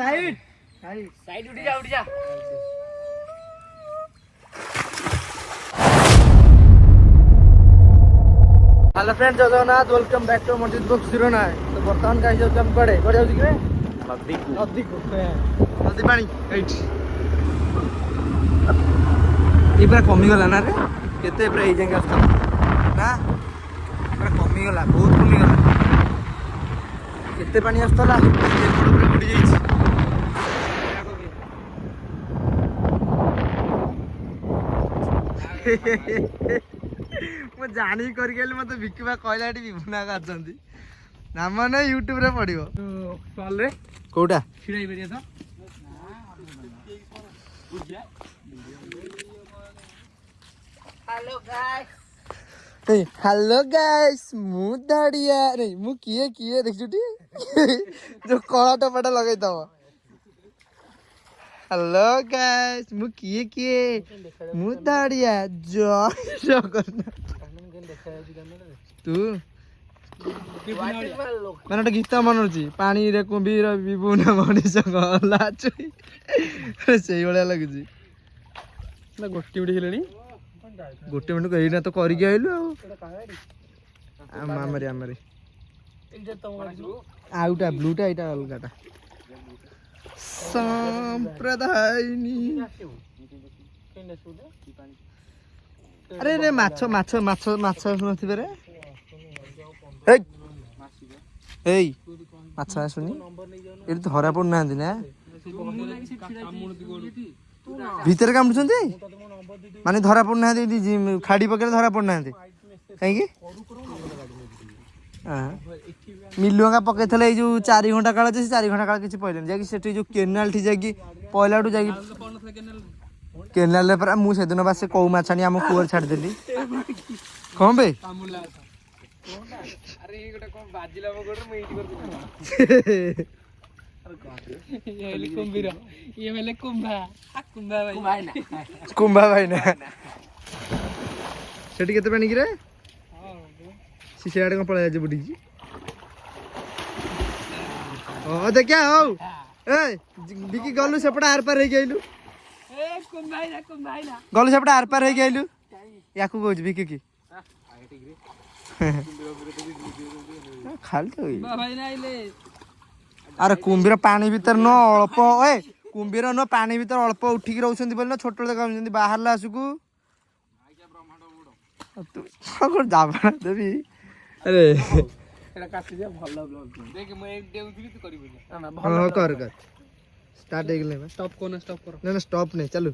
Side side उठ जा hello friends Jagannath welcome back to मस्जिद बुक 09 तो बर्तमान का हिसाब हम पड़े पड़ जाउछी कि नदी को नदी पानी एट ये पूरा कमी गला ना रे केते पूरा ए जंगा ना पूरा कमी गला बहुत कमी गला केते पानी आस्तला पूरा बुडी जाईछि मु जानी कर गेली मते विकिबा कहलाटी विभुना करछंती नाम ने YouTube रे पडियो चल रे कोडा छिड़ाई बेरिया तो हेलो गाइस मु दाड़िया नहीं मु किए देख जुटी जो कला टपाटा लगाई दव हेलो गाइस मु किए मु दाड़िया जो करना तू मैंने गीत मनोची पानी रे कुंभीर विभुना मनीष गला चुई से भाया लगुच गोटे मिनट हेले गोटे मिनट कहीं तो करके आइलु आमरी आउटा ब्लूटा यहाँ अलगाटा संप्रदायनी अरे रे माछ माछ माछ माछ शुणुथिबे रे एई माछ शुणी ये धरा पड़ ना ना भीतर कामुछंती माने धरा पड़ ना खाड़ी पकड़े धरा पड़ ना कहीं मिलुआ पकई थे जो 4 घंटा काल 4 घंटा काल किसी पहले जाकि जो केनाल ठी जाकि पहला केनाल पर मुझे दिन बास कौ माछाणी आम कूअर छाड़देली कौन बे कुंभा भाई ना सेठी केते पानी रे सीसे आड़े कौन पड़ा बुढ़ी देखा हो बिकी गलु सेपटा आर पार गलु गलु सेपटा आर पार गलु या कहूँ बिकी की खाली अरे कुंभीर पानी भीतर न अल्प ए कुंभीर न पानी भीतर अल्प उठिक रोचंती बोली न छोट देखा बाहर आसुकू जाबा देवी अरे कर स्टार्ट हो गले स्टॉप को ना स्टॉप नहीं चलो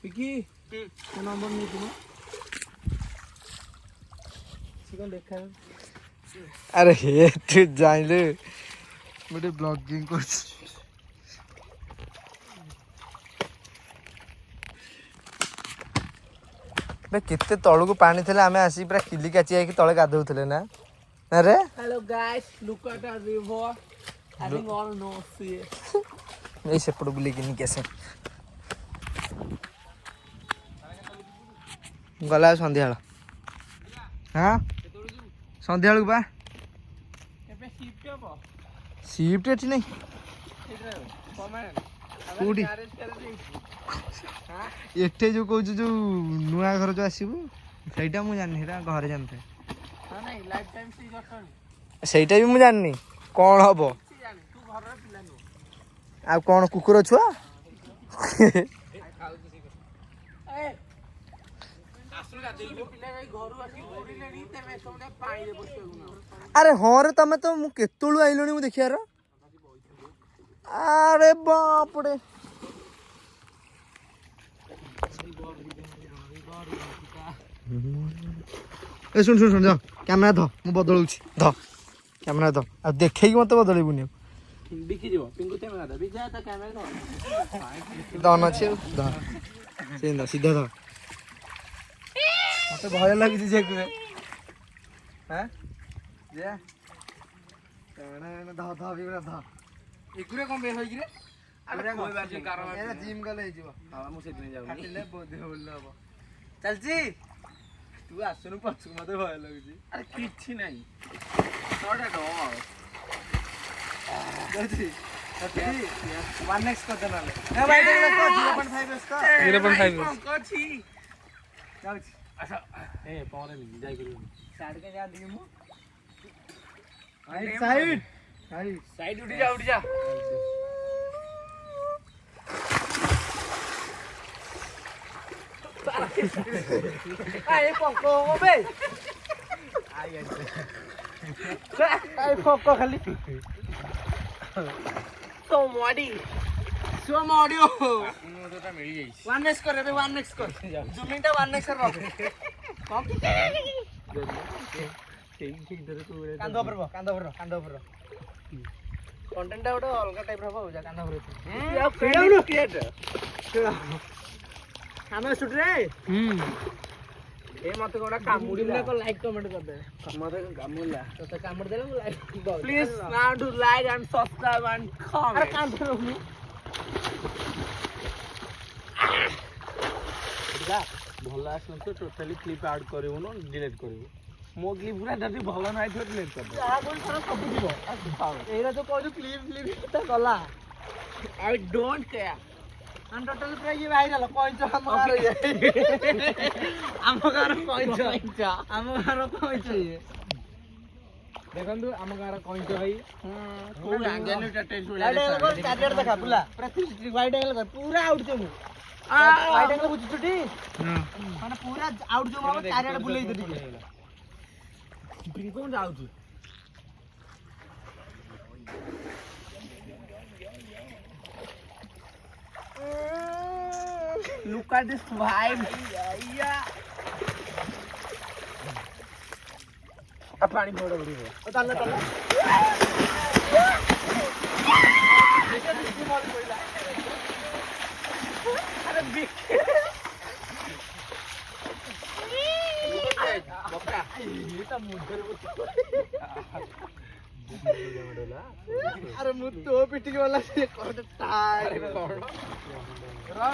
पिकी नंबर नहीं तुम सिकन देखा अरे हे तू जाइले मोटे ब्लॉगिंग कर केते तळु पानी थे आम आसी पूरा किली काची आके तले गाधौले ना अरे hello guys look at the river having all नो सी ए सेपड़ बुले किनी कैसे गला संध्या हाँ संध्या बा शिफ्ट अच्छी नहीं कौटी एठे जो कौच जो नुआ घर जो आसबू सहीटा मुझे जानी घरे जानते सहीटा भी मुझे जानी कौन हम आ कौन कुकुर छुआ अरे हाँ रे तमें तो मुझे केतु आइलुनी मु देखियार अरे बापड़े ए सुन सुन सुन जा कैमरा ध मु बदलुछि ध कैमरा ध आ देखै मते बदलैबुनी बिकी जीव पिंकु कैमरा द बिजा त कैमरा द दन अछि ध सेन सीधा ध मते भय लागि जे के हैं जे ध ध बिगरा ध एकुरे कम बे होई रे ଆରେ କୋଇ ବାଜି କାରଣ ଏରା ଜିମ୍ ଗଲେ ହେଇଯିବ ହଁ ମୁଁ ସେଥିପାଇଁ ଯାଉନି କାଟିଲେ ବୋଧେ ଭଲ ହବ ଚାଲଛି ତୁ ଆସୁନୁ ପଛକୁ ମତେ ଭୟ ଲାଗୁଛି ଆରେ କିଛି ନାହିଁ ଛଅଟା ଡମ ଯାଉଛି 1x କରିଦେ ନହେଲେ ଏ ଭାଇ ଦେଖ 0.5x ତ 0.5 ଅଛି ଯାଉଛି ଆଚ୍ଛା ଏ ପହରେ ନି ଯାଇ କରିବୁ ସାଇଡ କେ ଯା ଦିଏ ମୁଁ ସାଇଡ ଉଠି ଯା Ai pokok be. Ai pokok kali. Somodi. मोटा मिल गई 1x कर रे 1x कर जूमिंग टा 1x कर बाप कम कांदो पर कंटेंट टा गोटे अलग टाइप रो हो जा कांदो पर क्रिएट हमें शूट रे ए मते कोडा कामुडीला को लाइक कमेंट कर दे मते कामुडीला तो कामुड देला मु like please now do like and subscribe and comment अरे कांदो मु भला आसन तो टोटली क्लिप ऐड करिवो न डिलीट करिवो मो क्लिप पूरा जदी भला नाइ तो डिलीट कर दे आ कोन सारा सब दिबो एरा तो कहू क्लिप तो गला आई डोंट केयर हम टोटल पूरा ये वायरल पॉइंट हम गारो ये हम गारो पॉइंट ये देखंतु हम गारो पॉइंट भाई को एंगल टेस्ट हो जाए चार्जर देखा पूरा वाइड एंगल कर पूरा आउट जो वाइड एंगल बुझ छुटी माने पूरा आउट जो हम चार्जर बुलेई दे ड्रिंक कोन out Look at this vibe. Yeah. अब पानी थोड़ा बड़ी है। ताला ताला। अरे बिग। बक्का। ये तो मुद्दर अरे मुद्दो पिटी वाला से कोड टायर कोड रा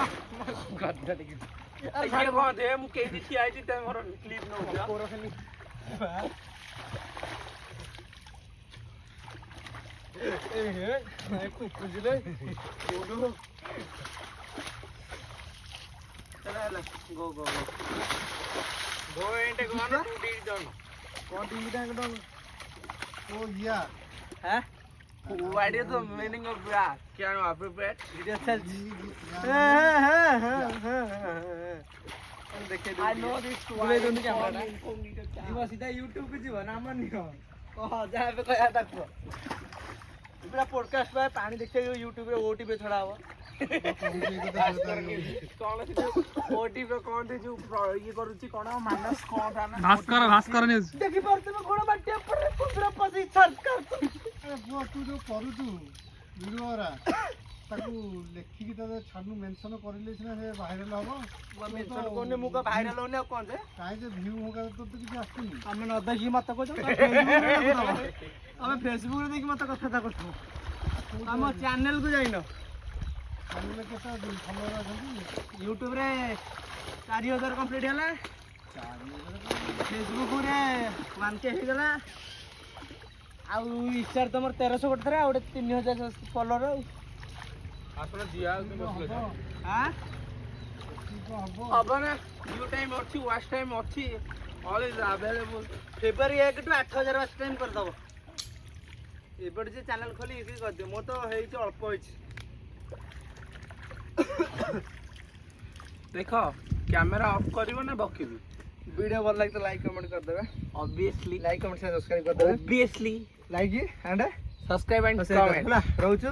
गड्ढा टिकट अरे छाड़ को दे मु केदी छिया छि त मोर क्लिप न हो कोरो खाली ए हे खूब खुजले कोडो चला गो गो गो एंड गो ना टू डी डन कौन D done done Oh yeah. Huh? What is the meaning of that? Can you prepare? Video sells. I know this. Why don't you camera? You are सीधा YouTube पे जीवन आमर नहीं हो. कहाँ जाए पे कोई आता क्यों? इतना podcast पे पानी देखते हो YouTube पे OT पे छोड़ा हुआ. ओटी पे कौन थे जो ये करूची कोन माइनस कोन था ना भास्कर न्यूज़ देखि परते में कोन बाटे पर पूरा पसी सर्च कर अरे वो तू जो करू तू वीडियो रा ताकू लेखि की त छानु मेंशन करले से वायरल हो मेंशन कोने मुका वायरल होने कोन जे काहे जे व्यू होगा तो किछ आस्ती हमें न देखि मत को हमें फेसबुक रे देखि मत कथा था करथु हम चैनल को जाइनो यूट्यूब रे 4000 कंप्लीट होला फेसबुक रे 1k हे गला आ इंस्टा तमर 1300 गोटे रे आ 3000 फॉलोअर आसला दिया के बसले हां अब ना न्यू टाइम अछि वॉच टाइम अछि all is available February 1 to 8000 watch time कर दबो एबड जे चैनल खोली इसी कर दे मो तो हेइ छ अल्प होइछ देखो कैमरा ऑफ करिवो ना बकिबी वीडियो भल लाग तो लाइक कमेंट कर देबे ऑब्वियसली लाइक कमेंट सब्सक्राइब कर देबे obviously like and subscribe and comment रहउछु।